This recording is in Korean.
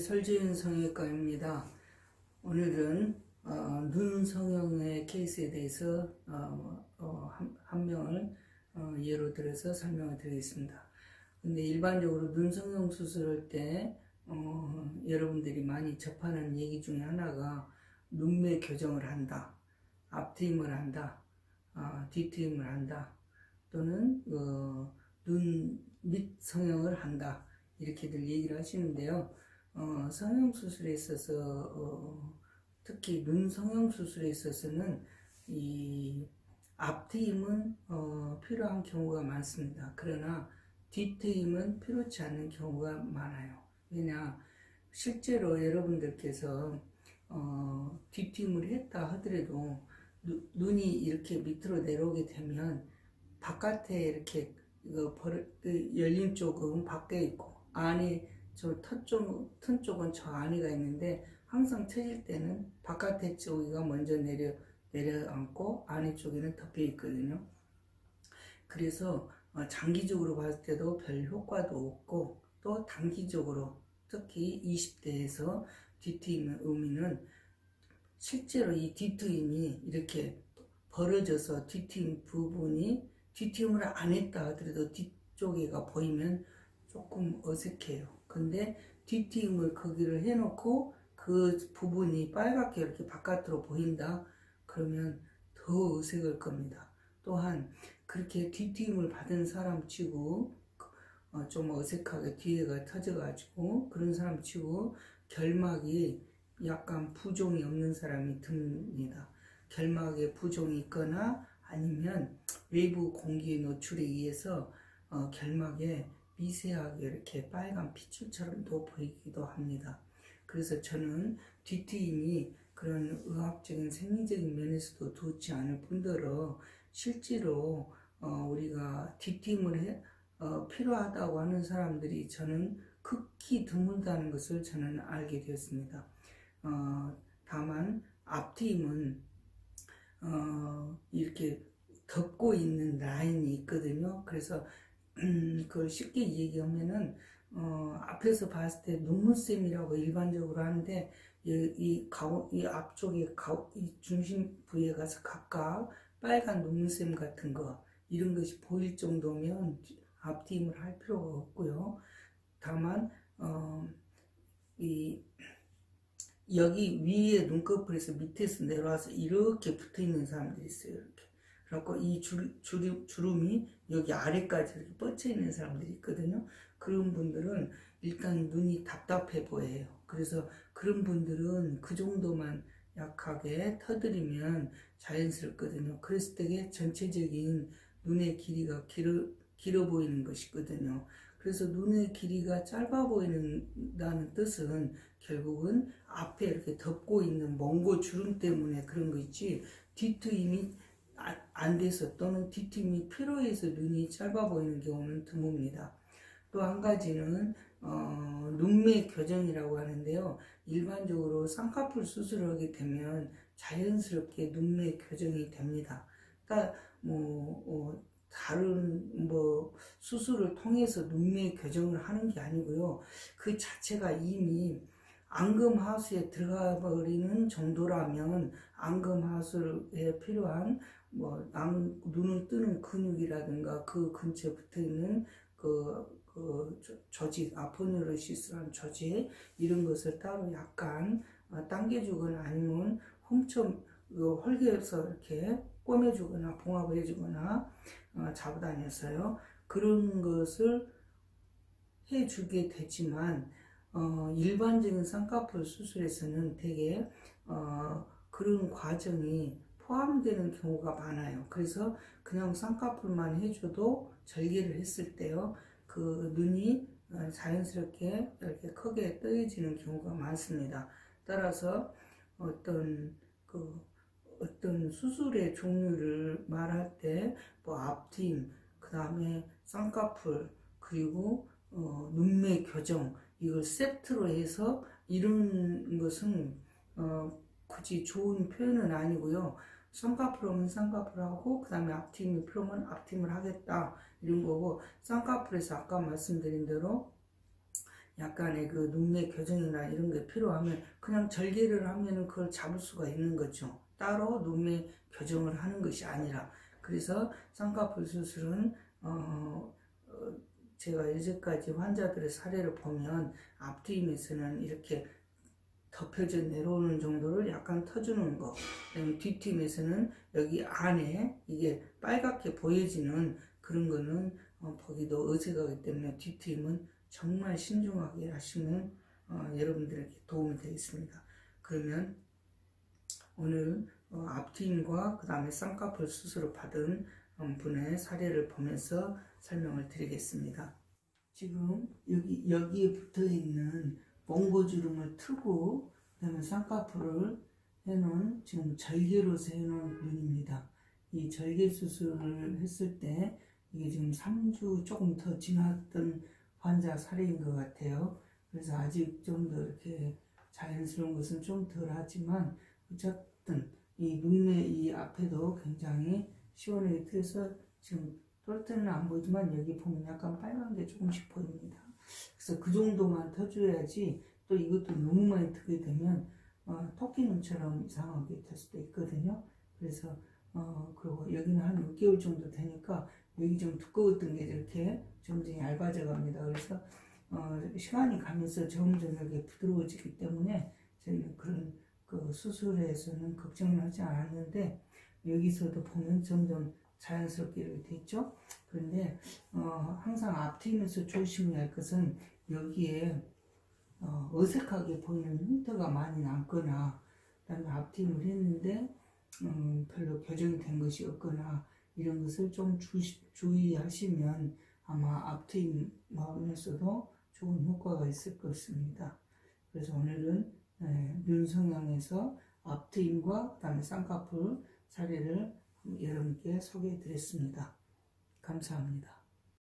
설지윤 성형외과입니다. 오늘은 눈 성형의 케이스에 대해서 한 명을 예로 들어서 설명을 드리겠습니다. 근데 일반적으로 눈 성형 수술할 때 여러분들이 많이 접하는 얘기 중에 하나가 눈매 교정을 한다, 앞트임을 한다, 뒤트임을 한다, 또는 눈 밑 성형을 한다, 이렇게들 얘기를 하시는데요. 성형수술에 있어서 특히 눈 성형수술에 있어서는 이 앞트임은 필요한 경우가 많습니다. 그러나 뒤트임은 필요치 않는 경우가 많아요. 왜냐, 실제로 여러분들께서 뒤트임을 했다 하더라도 눈이 이렇게 밑으로 내려오게 되면 바깥에 이렇게 열린 쪽은 밖에 있고 안에 저 튼 쪽은 저 안에가 있는데, 항상 쳐질 때는 바깥에 쪽이가 먼저 내려앉고 안에 쪽에는 덮여 있거든요. 그래서 장기적으로 봤을 때도 별 효과도 없고, 또 단기적으로 특히 20대에서 뒤트임 의미는 실제로 이 뒤트임이 이렇게 벌어져서 뒤트임 부분이 뒤트임을 안 했다 하더라도 뒤쪽에가 보이면 조금 어색해요. 근데 뒤트임을 거기를 해놓고 그 부분이 빨갛게 이렇게 바깥으로 보인다 그러면 더 어색할 겁니다. 또한 그렇게 뒤트임을 받은 사람 치고 좀 어색하게 뒤에가 터져가지고 그런 사람 치고 결막이 약간 부종이 없는 사람이 듭니다. 결막에 부종이 있거나 아니면 외부 공기 노출에 의해서 결막에 미세하게 이렇게 빨간 핏줄처럼도 보이기도 합니다. 그래서 저는 뒤트임이 그런 의학적인 생리적인 면에서도 좋지 않을 뿐더러 실제로 우리가 뒤트임을 필요하다고 하는 사람들이 저는 극히 드물다는 것을 저는 알게 되었습니다. 다만 앞트임은 이렇게 덮고 있는 라인이 있거든요. 그래서 그걸 쉽게 얘기하면은 앞에서 봤을 때 눈물샘이라고 일반적으로 하는데, 이 앞쪽에 이 중심 부위에 가서 각각 빨간 눈물샘 같은 거, 이런 것이 보일 정도면 앞트임을 할 필요가 없고요. 다만 여기 위에 눈꺼풀에서 밑에서 내려와서 이렇게 붙어 있는 사람들이 있어요. 이렇게. 그래갖고 이 주름이 여기 아래까지 이렇게 뻗쳐 있는 사람들이 있거든요. 그런 분들은 일단 눈이 답답해 보여요. 그래서 그런 분들은 그 정도만 약하게 터드리면 자연스럽거든요. 그랬을 때 전체적인 눈의 길이가 길어 보이는 것이거든요. 그래서 눈의 길이가 짧아 보이는다는 뜻은 결국은 앞에 이렇게 덮고 있는 몽고 주름 때문에 그런 거 있지, 뒤트임이 안 돼서 또는 뒤트임이 필요해서 눈이 짧아 보이는 경우는 드뭅니다. 또 한 가지는 눈매 교정이라고 하는데요. 일반적으로 쌍꺼풀 수술을 하게 되면 자연스럽게 눈매 교정이 됩니다. 그러니까 다른 수술을 통해서 눈매 교정을 하는 게 아니고요. 그 자체가 이미 앙금하수에 들어가 버리는 정도라면 안검하수에 필요한 눈을 뜨는 근육이라든가 그 근처에 붙어 있는 조직, 아포뉴로시스라는 조직, 이런 것을 따로 약간 당겨주거나 아니면 헐게서 이렇게 꼬매주거나 봉합을 해주거나 잡아다녔어요. 그런 것을 해주게 되지만 일반적인 쌍꺼풀 수술에서는 되게 그런 과정이 포함되는 경우가 많아요. 그래서 그냥 쌍꺼풀만 해줘도 절개를 했을 때요, 그 눈이 자연스럽게 이렇게 크게 떠해지는 경우가 많습니다. 따라서 어떤 수술의 종류를 말할 때 앞트임, 그 다음에 쌍꺼풀, 그리고 눈매 교정, 이걸 세트로 해서 이런 것은 굳이 좋은 표현은 아니고요. 쌍꺼풀 오면 쌍꺼풀 하고, 그 다음에 앞트임이 필요하면 앞트임을 하겠다, 이런 거고, 쌍꺼풀에서 아까 말씀드린 대로 약간의 그 눈매 교정이나 이런 게 필요하면 그냥 절개를 하면은 그걸 잡을 수가 있는 거죠. 따로 눈매 교정을 하는 것이 아니라. 그래서 쌍꺼풀 수술은 제가 이제까지 환자들의 사례를 보면 앞트임에서는 이렇게 덮여져 내려오는 정도를 약간 터주는 거, 그다음에 뒷팀에서는 여기 안에 이게 빨갛게 보여지는 그런 거는 보기도 어색하기 때문에 뒷팀은 정말 신중하게 하시면 여러분들에게 도움이 되겠습니다. 그러면 오늘 앞트임과 그 다음에 쌍꺼풀 수술을 받은 분의 사례를 보면서 설명을 드리겠습니다. 지금 여기에 붙어 있는 몽고주름을 트고 그다음에 쌍꺼풀을 해놓은 지금 절개로서 해놓은 눈입니다. 이 절개 수술을 했을 때 이게 지금 3주 조금 더 지났던 환자 사례인 것 같아요. 그래서 아직 좀 더 이렇게 자연스러운 것은 좀 덜 하지만 어쨌든 이 눈매 이 앞에도 굉장히 시원하게 트여서 지금 똘때는 안 보이지만 여기 보면 약간 빨간 게 조금씩 보입니다. 그래서 그 정도만 터줘야지 또 이것도 너무 많이 트게 되면 토끼 눈처럼 이상하게 될 수도 있거든요. 그래서 그리고 여기는 한 6개월 정도 되니까 여기 좀 두꺼웠던 게 이렇게 점점 얇아져 갑니다. 그래서 시간이 가면서 점점 이렇게 부드러워지기 때문에 저희는 그런 그 수술에서는 걱정을 하지 않았는데 여기서도 보면 점점 자연스럽게 이렇게 됐죠. 그런데 항상 앞트임에서 조심해야 할 것은 여기에 어색하게 보이는 흉터가 많이 남거나 그다음에 앞트임을 했는데 별로 교정이 된 것이 없거나 이런 것을 좀 주의하시면 아마 앞트임 하면서도 좋은 효과가 있을 것입니다. 그래서 오늘은 눈 성형에서 앞트임과 그다음에 쌍꺼풀 사례를 여러분께 소개해 드렸습니다. 감사합니다.